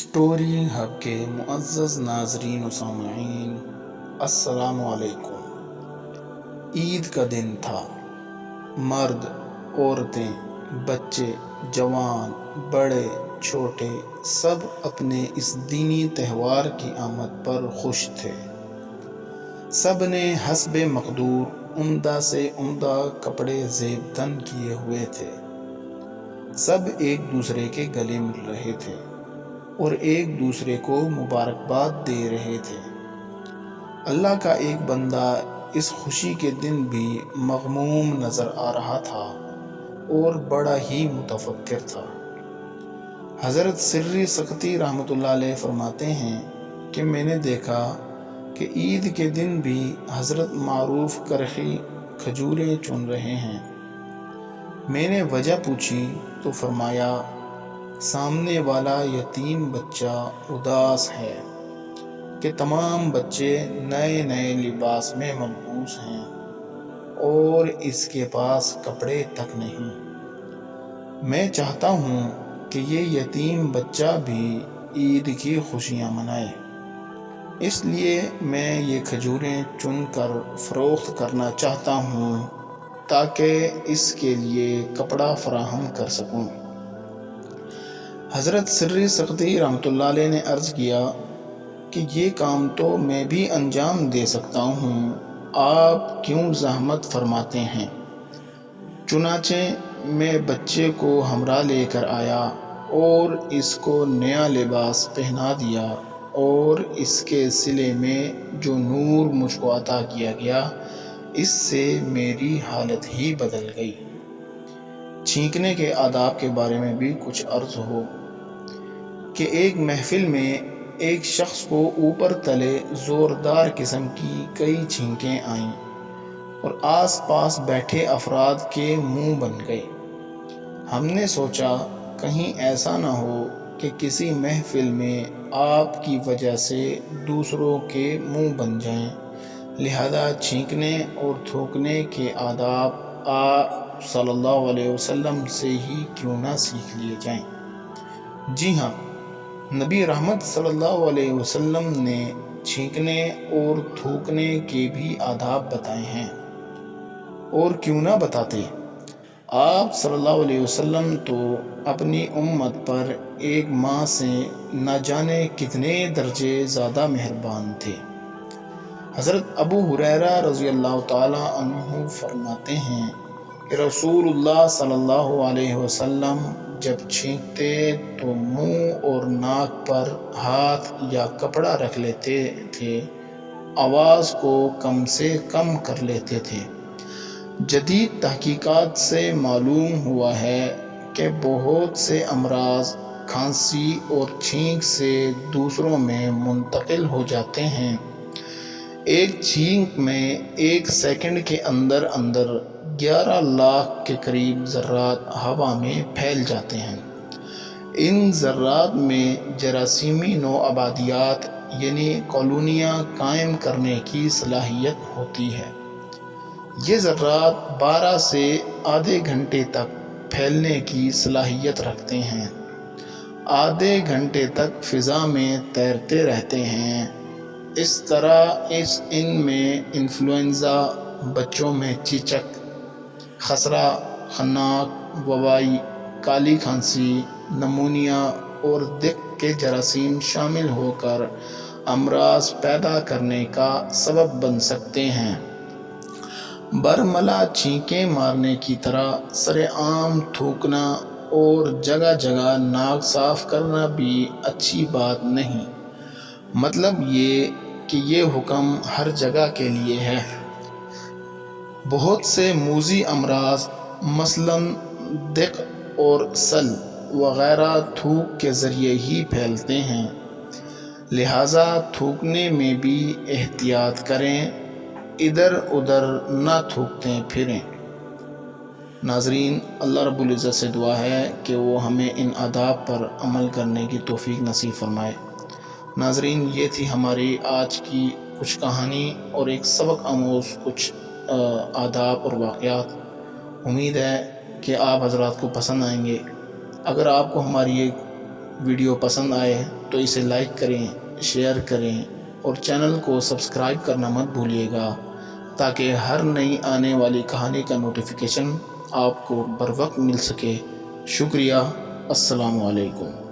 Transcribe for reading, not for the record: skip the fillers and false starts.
Story hub کے معزز ناظرین و سامعین، السلام علیکم۔ عید کا دن تھا۔ مرد، عورتیں، بچے، جوان، بڑے چھوٹے سب اپنے اس دینی تہوار کی آمد پر خوش تھے۔ سب نے حسب مقدور عمدہ سے عمدہ کپڑے زیب تن کیے ہوئے تھے۔ سب ایک دوسرے کے گلے مل رہے تھے اور ایک دوسرے کو مبارکباد دے رہے تھے۔ اللہ کا ایک بندہ اس خوشی کے دن بھی مغموم نظر آ رہا تھا اور بڑا ہی متفکر تھا۔ حضرت سری سکتی رحمۃ اللہ علیہ فرماتے ہیں کہ میں نے دیکھا کہ عید کے دن بھی حضرت معروف کرخی کھجوریں چن رہے ہیں۔ میں نے وجہ پوچھی تو فرمایا، سامنے والا یتیم بچہ اداس ہے کہ تمام بچے نئے نئے لباس میں ملبوس ہیں اور اس کے پاس کپڑے تک نہیں۔ میں چاہتا ہوں کہ یہ یتیم بچہ بھی عید کی خوشیاں منائے، اس لیے میں یہ کھجوریں چن کر فروخت کرنا چاہتا ہوں تاکہ اس کے لیے کپڑا فراہم کر سکوں۔ حضرت سری سکتی رحمۃ اللہ علیہ نے عرض کیا کہ یہ کام تو میں بھی انجام دے سکتا ہوں، آپ کیوں زحمت فرماتے ہیں؟ چنانچہ میں بچے کو ہمراہ لے کر آیا اور اس کو نیا لباس پہنا دیا اور اس کے سلے میں جو نور مجھ کو عطا کیا گیا، اس سے میری حالت ہی بدل گئی۔ چھینکنے کے آداب کے بارے میں بھی کچھ عرض ہو کہ ایک محفل میں ایک شخص کو اوپر تلے زوردار قسم کی کئی چھینکیں آئیں اور آس پاس بیٹھے افراد کے منہ بن گئے۔ ہم نے سوچا کہیں ایسا نہ ہو کہ کسی محفل میں آپ کی وجہ سے دوسروں کے منہ بن جائیں، لہذا چھینکنے اور تھوکنے کے آداب آپ صلی اللہ علیہ وسلم سے ہی کیوں نہ سیکھ لیے جائیں۔ جی ہاں، نبی رحمت صلی اللہ علیہ وسلم نے چھینکنے اور تھوکنے کے بھی آداب بتائے ہیں، اور کیوں نہ بتاتے۔ آپ صلی اللہ علیہ وسلم تو اپنی امت پر ایک ماں سے نہ جانے کتنے درجے زیادہ مہربان تھے۔ حضرت ابو ہریرہ رضی اللہ تعالی عنہ فرماتے ہیں کہ رسول اللہ صلی اللہ علیہ وسلم جب چھینکتے تو منہ اور ناک پر ہاتھ یا کپڑا رکھ لیتے تھے، آواز کو کم سے کم کر لیتے تھے۔ جدید تحقیقات سے معلوم ہوا ہے کہ بہت سے امراض کھانسی اور چھینک سے دوسروں میں منتقل ہو جاتے ہیں۔ ایک چھینک میں ایک سیکنڈ کے اندر 11 لاکھ کے قریب ذرات ہوا میں پھیل جاتے ہیں۔ ان ذرات میں جراثیمی نو آبادیات یعنی کالونیاں قائم کرنے کی صلاحیت ہوتی ہے۔ یہ ذرات 12 سے آدھے گھنٹے تک پھیلنے کی صلاحیت رکھتے ہیں، آدھے گھنٹے تک فضا میں تیرتے رہتے ہیں۔ اس طرح ان میں انفلوئنزا، بچوں میں چیچک، خسرہ، خناق، وبائی، کالی کھانسی، نمونیا اور دق کے جراثیم شامل ہو کر امراض پیدا کرنے کا سبب بن سکتے ہیں۔ برملا چھینکیں مارنے کی طرح سر عام تھوکنا اور جگہ جگہ ناک صاف کرنا بھی اچھی بات نہیں۔ مطلب یہ کہ یہ حکم ہر جگہ کے لیے ہے۔ بہت سے موذی امراض مثلاً دق اور سل وغیرہ تھوک کے ذریعے ہی پھیلتے ہیں، لہذا تھوکنے میں بھی احتیاط کریں، ادھر ادھر نہ تھوکتے پھریں۔ ناظرین، اللہ رب العزت سے دعا ہے کہ وہ ہمیں ان آداب پر عمل کرنے کی توفیق نصیب فرمائے۔ ناظرین، یہ تھی ہماری آج کی کچھ کہانی اور ایک سبق آموز کچھ آداب اور واقعات۔ امید ہے کہ آپ حضرات کو پسند آئیں گے۔ اگر آپ کو ہماری یہ ویڈیو پسند آئے تو اسے لائک کریں، شیئر کریں اور چینل کو سبسکرائب کرنا مت بھولیے گا تاکہ ہر نئی آنے والی کہانی کا نوٹیفیکیشن آپ کو بر وقت مل سکے۔ شکریہ۔ السلام علیکم۔